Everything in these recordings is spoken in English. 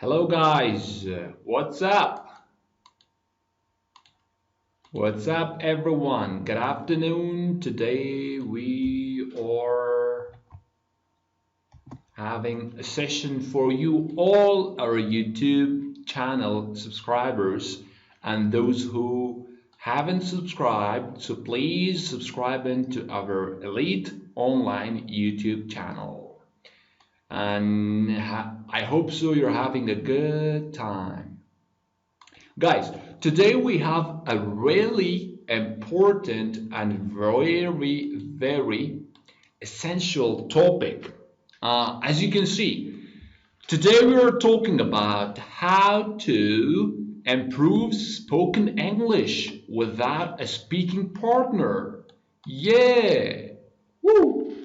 Hello guys, what's up? What's up everyone? Good afternoon. Today we are having a session for you all our YouTube channel subscribers and those who haven't subscribed, so please subscribe into our Elite Online YouTube channel. And I hope so you're having a good time. Guys, today we have a really important and very essential topic. As you can see, today we are talking about how to improve spoken English without a speaking partner. Yeah! Woo!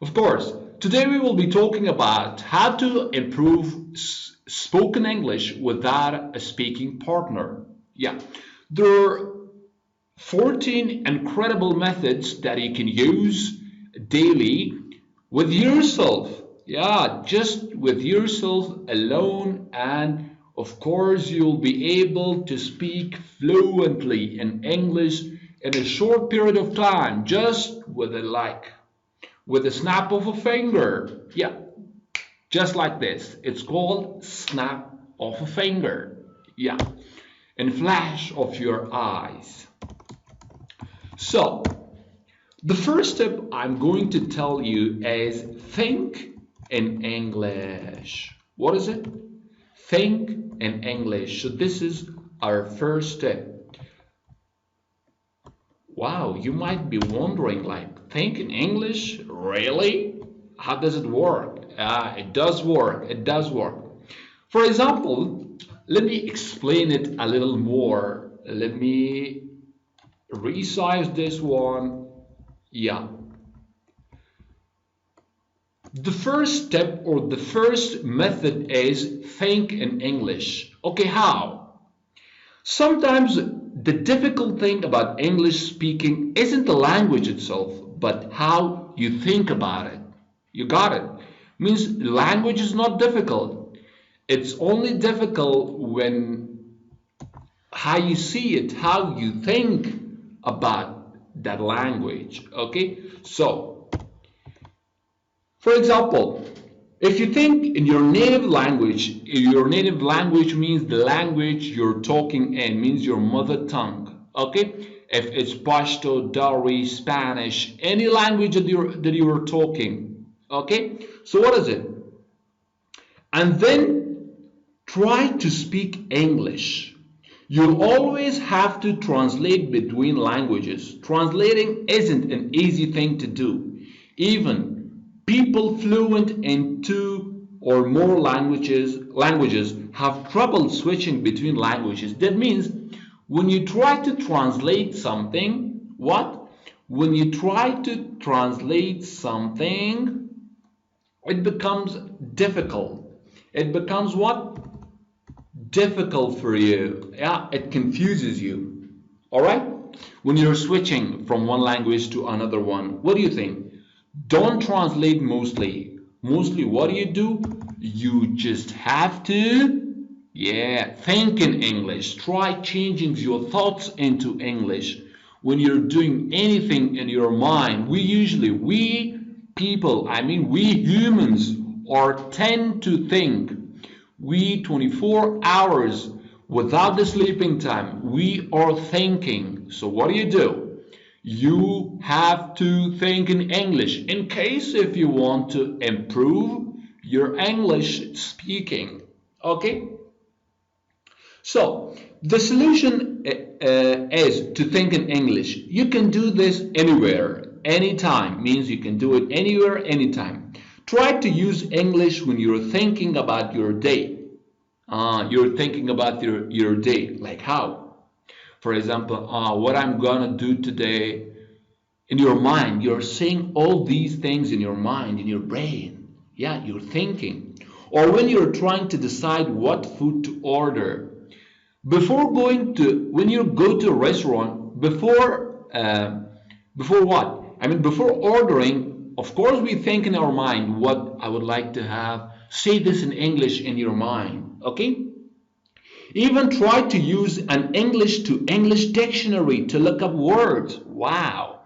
Of course, today we will be talking about how to improve spoken English without a speaking partner. Yeah, there are 14 incredible methods that you can use daily with yourself. Yeah, just with yourself alone, and of course, you'll be able to speak fluently in English in a short period of time, just with a snap of a finger. Yeah, just like this. It's called snap of a finger. Yeah, and flash of your eyes. So, the first step I'm going to tell you is think in English. What is it? Think in English. So this is our first step. Wow, you might be wondering, think in English? Really? How does it work? It does work. It does work. For example, let me explain it a little more. Let me resize this one. Yeah. The first step or the first method is think in English. Okay, how? Sometimes the difficult thing about English speaking isn't the language itself, but how you think about it. You got it? Means language is not difficult. It's only difficult when how you see it, how you think about that language. Okay? So, for example, if you think in your native language means the language you're talking in, means your mother tongue. Okay? If it's Pashto, Dari, Spanish, any language that you're talking. Okay? So what is it? And then try to speak English. You'll always have to translate between languages. Translating isn't an easy thing to do. Even people fluent in two or more languages have trouble switching between languages. That means when you try to translate something, what? When you try to translate something, it becomes difficult. It becomes what? Difficult for you. Yeah, it confuses you. All right? When you're switching from one language to another one, what do you think? Don't translate mostly. Mostly, what do? You just have to, think in English. Try changing your thoughts into English. When you're doing anything in your mind, we humans tend to think. We 24 hours without the sleeping time, we are thinking. So what do? You have to think in English in case if you want to improve your English speaking. Okay? So, the solution is to think in English. You can do this anywhere, anytime. Means you can do it anywhere, anytime. Try to use English when you're thinking about your day. You're thinking about your day. Like how? For example, what I'm gonna do today. In your mind, you're saying all these things in your mind, in your brain. Yeah, you're thinking. Or when you're trying to decide what food to order. When you go to a restaurant, before what? Before ordering, of course we think in our mind what I would like to have say this in English in your mind, okay? Even try to use an English to English dictionary to look up words. Wow.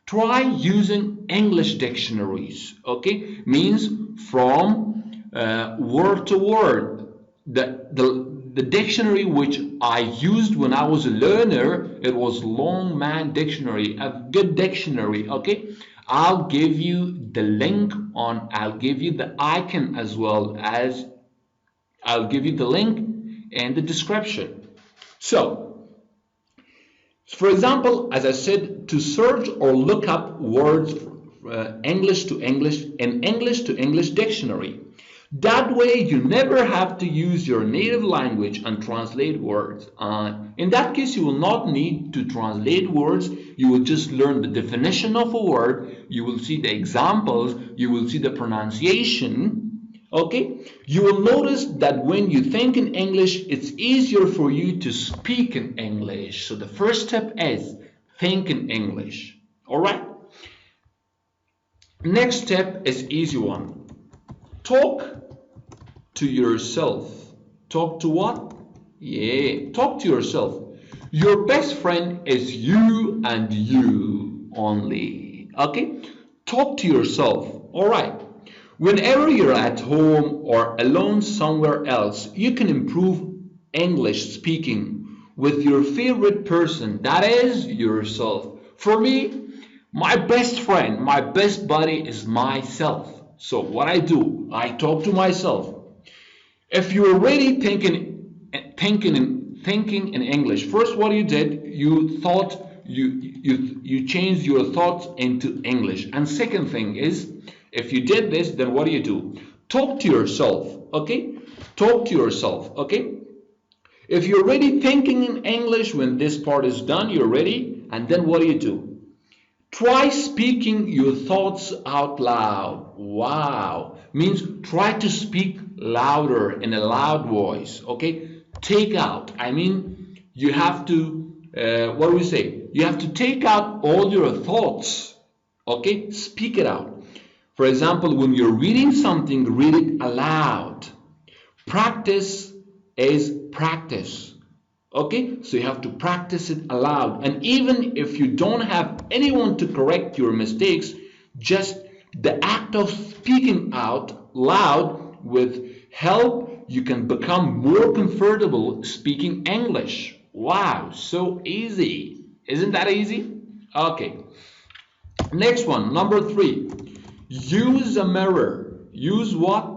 Try using English dictionaries, okay? Means from word to word. The dictionary which I used when I was a learner, it was Longman Dictionary, a good dictionary, okay? I'll give you the link on, I'll give you the icon as well as I'll give you the link in the description. So, for example, as I said, to search or look up words English to English in English to English dictionary. That way you never have to use your native language and translate words. In that case, you will not need to translate words. You will just learn the definition of a word. You will see the examples. You will see the pronunciation. Okay? You will notice that when you think in English, it's easier for you to speak in English. So the first step is think in English. Alright? Next step is easy one. Talk to yourself. Talk to what? Yeah, talk to yourself. Your best friend is you and you only. Okay? Talk to yourself. Alright. Whenever you're at home or alone somewhere else, you can improve English speaking with your favorite person, that is yourself. For me, my best friend, my best buddy is myself. So what I do, I talk to myself. If you're already thinking in English, first what you did, you thought you changed your thoughts into English. And second thing is, if you did this, then what do? Talk to yourself, okay? Talk to yourself, okay? If you're already thinking in English, when this part is done, you're ready, and then what do? Try speaking your thoughts out loud. Wow. Means try to speak louder in a loud voice, okay? Take out. I mean, you have to, what do we say? You have to take out all your thoughts, okay? Speak it out. For example, when you're reading something, read it aloud. Practice is practice. Okay, so you have to practice it aloud. And even if you don't have anyone to correct your mistakes, just the act of speaking out loud with help, you can become more comfortable speaking English. Wow, so easy. Isn't that easy? Okay. Next one, number 3. Use a mirror. Use what?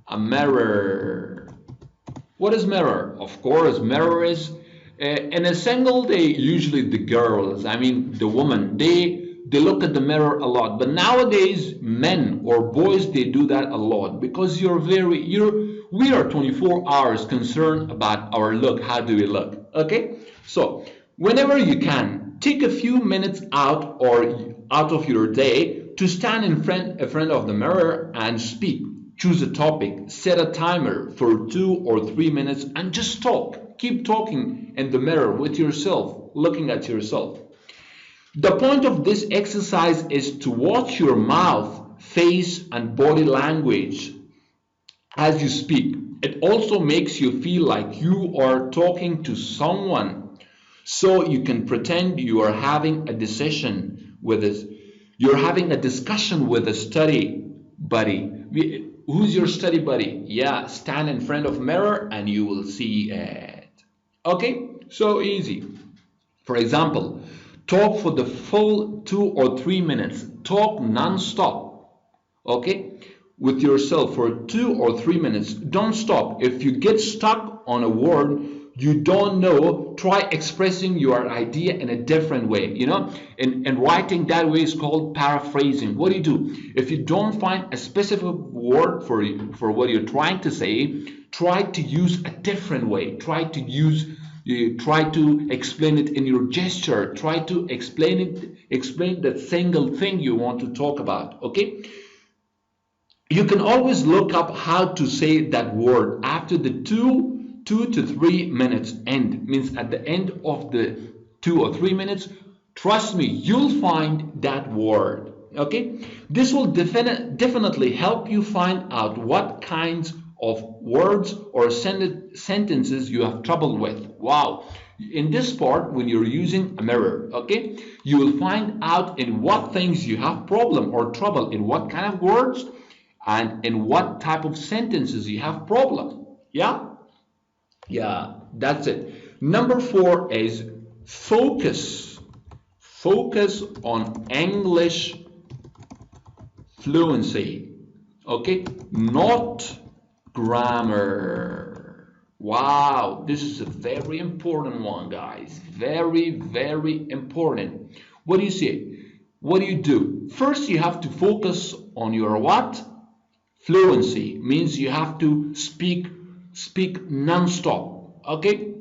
A mirror. What is mirror? Of course, mirror is in a single day, usually the girls, I mean the women, they look at the mirror a lot. But nowadays, men or boys, they do that a lot because we are 24 hours concerned about our look. How do we look? Okay? So, whenever you can, take a few minutes out of your day to stand in front of the mirror and speak. Choose a topic, set a timer for 2 or 3 minutes and just talk. Keep talking in the mirror with yourself, looking at yourself. The point of this exercise is to watch your mouth, face, and body language as you speak. It also makes you feel like you are talking to someone, so you can pretend you are having a discussion with a study buddy. Who's your study buddy? Yeah, stand in front of a mirror and you will see it. Okay, so easy. For example, talk for the full 2 or 3 minutes. Talk non-stop. Okay, with yourself for 2 or 3 minutes. Don't stop. If you get stuck on a word you don't know, try expressing your idea in a different way. You know, and writing that way is called paraphrasing. What do? If you don't find a specific word for what you're trying to say, try to use a different way. Try to explain it in your gesture. Try to explain that single thing you want to talk about. Okay? You can always look up how to say that word after the 2 to 3 minutes end. Means at the end of the 2 or 3 minutes, trust me, you'll find that word. Okay, this will definitely help you find out what kinds of words or sentences you have trouble with. Wow. In this part, when you're using a mirror, okay, you will find out in what things you have problem or trouble, in what kind of words and in what type of sentences you have problem. Yeah, that's it. Number 4 is focus. Focus on English fluency, okay, not grammar. Wow, this is a very important one, guys. Very important. What do you say? What do? First, you have to focus on your what? Fluency. Means you have to speak non-stop. Okay?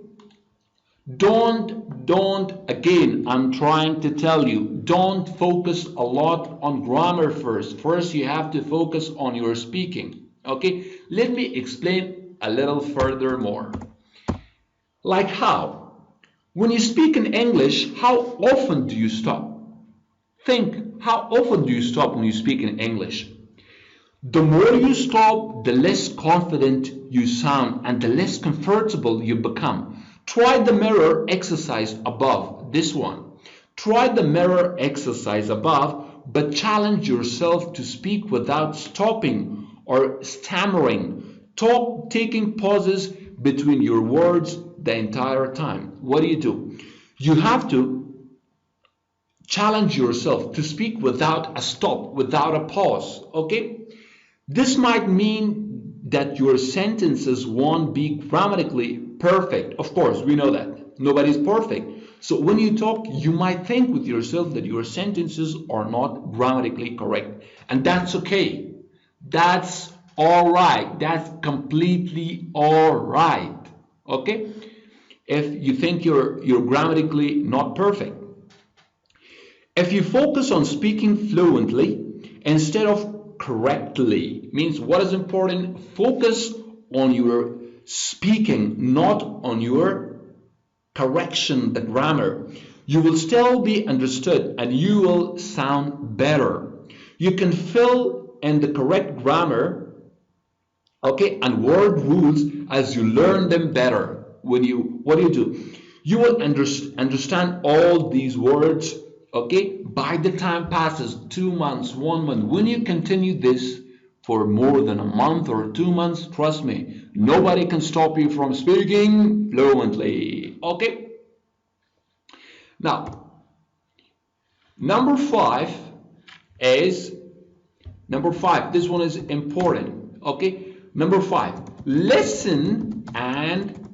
Again, I'm trying to tell you, don't focus a lot on grammar first. First, you have to focus on your speaking. Okay? Let me explain a little further more. Like how? When you speak in English, how often do you stop? Think, how often do you stop when you speak in English? The more you stop, the less confident you sound and the less comfortable you become. Try the mirror exercise above, this one. Try the mirror exercise above, but challenge yourself to speak without stopping or stammering. Taking pauses between your words the entire time. What do? You have to challenge yourself to speak without a stop, without a pause, okay? This might mean that your sentences won't be grammatically perfect. Of course, we know that. Nobody's perfect. So when you talk, you might think with yourself that your sentences are not grammatically correct. And that's okay. That's all right. That's completely all right. Okay? If you think you're grammatically not perfect. If you focus on speaking fluently instead of correctly, means what is important? Focus on your speaking, not on your correction, the grammar. You will still be understood and you will sound better. You can fill in the correct grammar, okay, and word rules as you learn them better. What do? You will understand all these words, okay, by the time passes 2 months, 1 month. When you continue this for more than a month or 2 months, trust me, nobody can stop you from speaking fluently. Okay? Now, number 5, this one is important. Okay? Number 5, listen and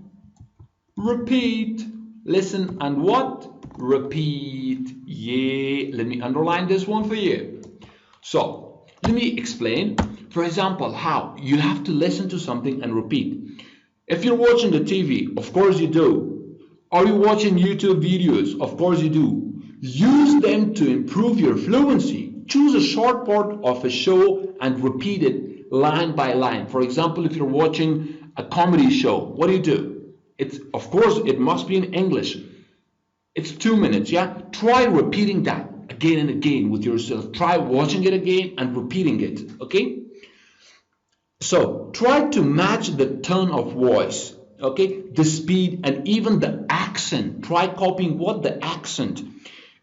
repeat. Listen and what? Repeat. Yeah, let me underline this one for you. So, let me explain. For example, how you have to listen to something and repeat. If you're watching the TV, of course you do. Are you watching YouTube videos? Of course you do. Use them to improve your fluency. Choose a short part of a show and repeat it line by line. For example, if you're watching a comedy show, what do? Of course, it must be in English. It's 2 minutes, yeah? Try repeating that again and again with yourself. Try watching it again and repeating it, okay? So, try to match the tone of voice, okay? The speed and even the accent. Try copying what? The accent.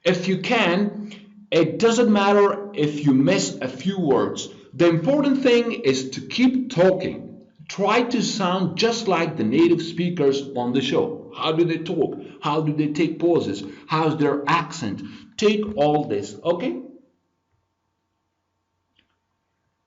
If you can, it doesn't matter if you miss a few words. The important thing is to keep talking. Try to sound just like the native speakers on the show. How do they talk? How do they take pauses? How's their accent? Take all this, okay?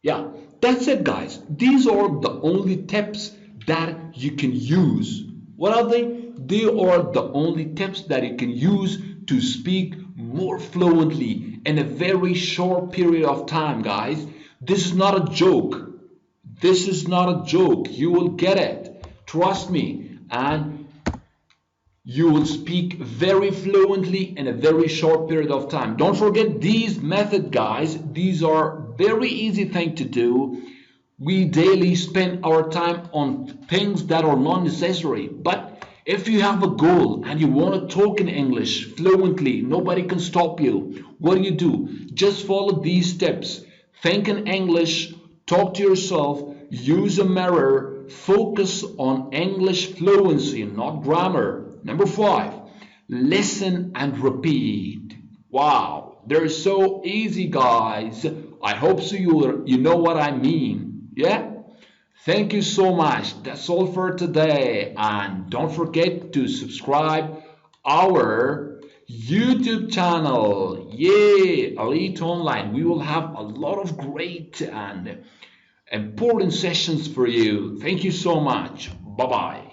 Yeah, that's it, guys. These are the only tips that you can use. What are they? They are the only tips that you can use to speak more fluently in a very short period of time, guys. This is not a joke. This is not a joke. You will get it. Trust me. And you will speak very fluently in a very short period of time. Don't forget these methods, guys. These are very easy thing to do. We daily spend our time on things that are not necessary. But If you have a goal and you want to talk in English fluently, nobody can stop you. What do? Just follow these steps. Think in English, talk to yourself, use a mirror, focus on English fluency, not grammar. Number 5, listen and repeat. Wow, they're so easy, guys. I hope so you know what I mean. Yeah? Thank you so much. That's all for today. And don't forget to subscribe our YouTube channel. Yay, Elite Online. We will have a lot of great and important sessions for you. Thank you so much. Bye-bye.